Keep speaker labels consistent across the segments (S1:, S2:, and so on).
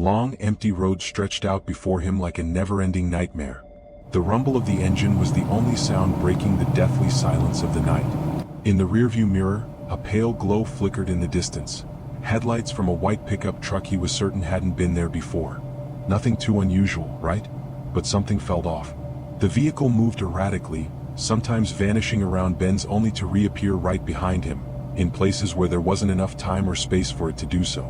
S1: long, empty road stretched out before him like a never-ending nightmare. The rumble of the engine was the only sound breaking the deathly silence of the night. In the rearview mirror, a pale glow flickered in the distance. Headlights from a white pickup truck he was certain hadn't been there before. Nothing too unusual, right? But something felt off. The vehicle moved erratically, sometimes vanishing around bends only to reappear right behind him, in places where there wasn't enough time or space for it to do so.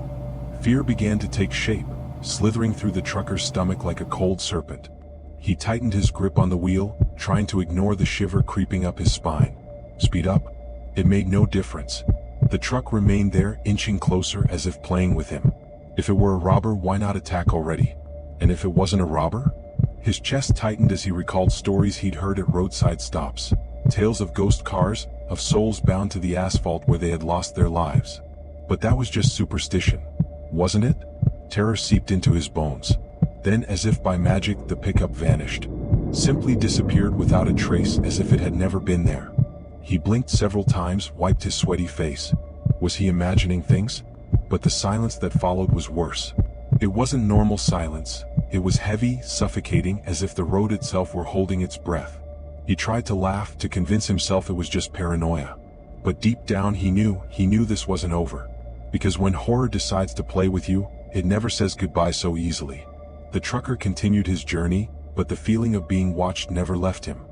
S1: Fear began to take shape, slithering through the trucker's stomach like a cold serpent. He tightened his grip on the wheel, trying to ignore the shiver creeping up his spine. Speed up? It made no difference. The truck remained there, inching closer as if playing with him. If it were a robber, why not attack already? And if it wasn't a robber? His chest tightened as he recalled stories he'd heard at roadside stops. Tales of ghost cars, of souls bound to the asphalt where they had lost their lives. But that was just superstition, wasn't it? Terror seeped into his bones. Then, as if by magic, the pickup vanished. Simply disappeared without a trace, as if it had never been there. He blinked several times, wiped his sweaty face. Was he imagining things? But the silence that followed was worse. It wasn't normal silence. It was heavy, suffocating, as if the road itself were holding its breath. He tried to laugh, to convince himself it was just paranoia. But deep down he knew this wasn't over. Because when horror decides to play with you, it never says goodbye so easily. The trucker continued his journey, but the feeling of being watched never left him.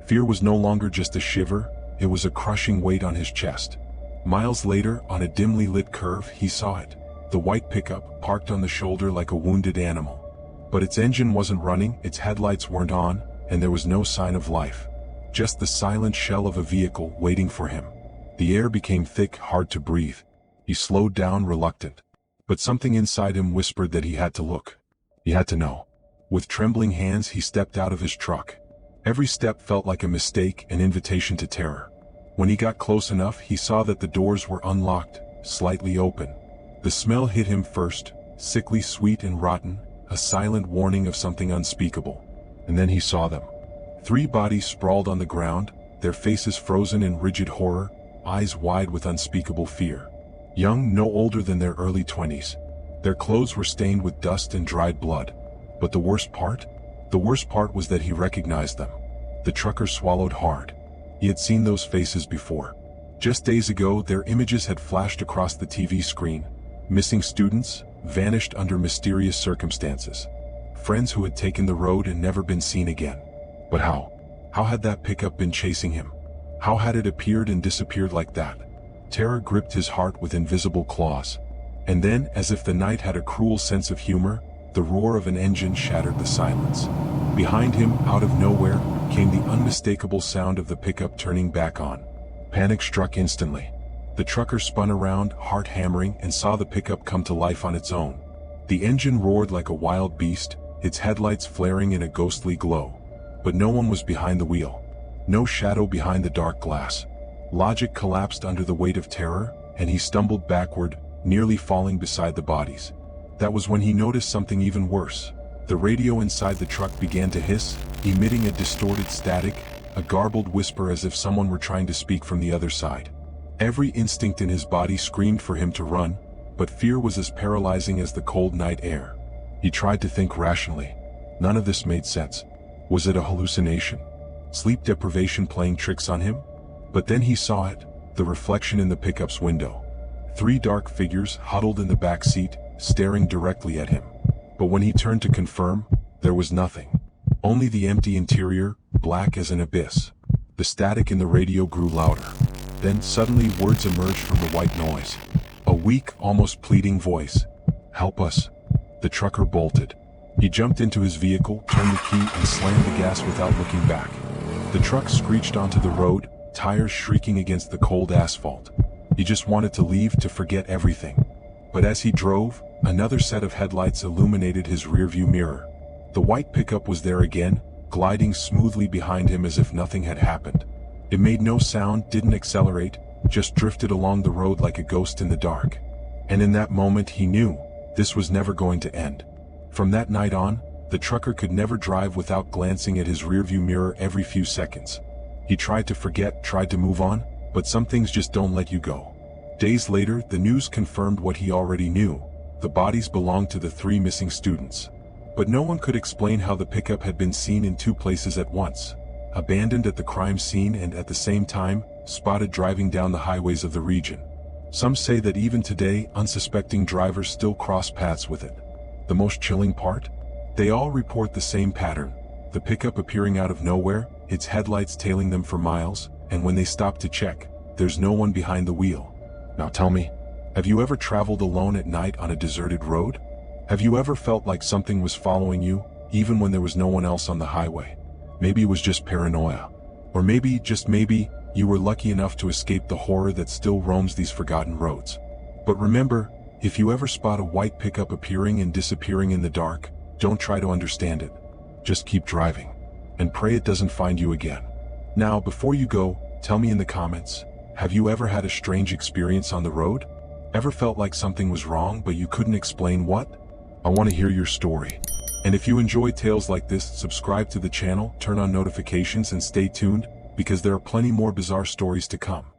S1: Fear was no longer just a shiver, it was a crushing weight on his chest. Miles later, on a dimly lit curve, he saw it. The white pickup, parked on the shoulder like a wounded animal. But its engine wasn't running, its headlights weren't on, and there was no sign of life. Just the silent shell of a vehicle waiting for him. The air became thick, hard to breathe. He slowed down, reluctant. But something inside him whispered that he had to look. He had to know. With trembling hands, he stepped out of his truck. Every step felt like a mistake, an invitation to terror. When he got close enough, he saw that the doors were unlocked, slightly open. The smell hit him first, sickly sweet and rotten, a silent warning of something unspeakable. And then he saw them. 3 bodies sprawled on the ground, their faces frozen in rigid horror, eyes wide with unspeakable fear. Young, no older than their early 20s. Their clothes were stained with dust and dried blood. But the worst part? The worst part was that he recognized them. The trucker swallowed hard. He had seen those faces before. Just days ago, their images had flashed across the TV screen. Missing students, vanished under mysterious circumstances. Friends who had taken the road and never been seen again. But how? How had that pickup been chasing him? How had it appeared and disappeared like that? Terror gripped his heart with invisible claws. And then, as if the night had a cruel sense of humor, the roar of an engine shattered the silence. Behind him, out of nowhere, came the unmistakable sound of the pickup turning back on. Panic struck instantly. The trucker spun around, heart hammering, and saw the pickup come to life on its own. The engine roared like a wild beast, its headlights flaring in a ghostly glow. But no one was behind the wheel. No shadow behind the dark glass. Logic collapsed under the weight of terror, and he stumbled backward, nearly falling beside the bodies. That was when he noticed something even worse. The radio inside the truck began to hiss, emitting a distorted static, a garbled whisper as if someone were trying to speak from the other side. Every instinct in his body screamed for him to run, but fear was as paralyzing as the cold night air. He tried to think rationally. None of this made sense. Was it a hallucination? Sleep deprivation playing tricks on him? But then he saw it, the reflection in the pickup's window. 3 dark figures huddled in the back seat, staring directly at him. But when he turned to confirm, there was nothing. Only the empty interior, black as an abyss. The static in the radio grew louder. Then suddenly words emerged from the white noise. A weak, almost pleading voice. "Help us." The trucker bolted. He jumped into his vehicle, turned the key, and slammed the gas without looking back. The truck screeched onto the road, tires shrieking against the cold asphalt. He just wanted to leave, to forget everything. But as he drove, another set of headlights illuminated his rearview mirror. The white pickup was there again, gliding smoothly behind him as if nothing had happened. It made no sound, didn't accelerate, just drifted along the road like a ghost in the dark. And in that moment he knew, this was never going to end. From that night on, the trucker could never drive without glancing at his rearview mirror every few seconds. He tried to forget, tried to move on, but some things just don't let you go. Days later, the news confirmed what he already knew. The bodies belonged to the 3 missing students. But no one could explain how the pickup had been seen in 2 places at once, abandoned at the crime scene and at the same time, spotted driving down the highways of the region. Some say that even today, unsuspecting drivers still cross paths with it. The most chilling part? They all report the same pattern, the pickup appearing out of nowhere, its headlights tailing them for miles, and when they stop to check, there's no one behind the wheel. Now tell me, have you ever traveled alone at night on a deserted road? Have you ever felt like something was following you, even when there was no one else on the highway? Maybe it was just paranoia. Or maybe, just maybe, you were lucky enough to escape the horror that still roams these forgotten roads. But remember, if you ever spot a white pickup appearing and disappearing in the dark, don't try to understand it. Just keep driving. And pray it doesn't find you again. Now, before you go, tell me in the comments, have you ever had a strange experience on the road? Ever felt like something was wrong but you couldn't explain what? I want to hear your story. And if you enjoy tales like this, subscribe to the channel, turn on notifications and stay tuned, because there are plenty more bizarre stories to come.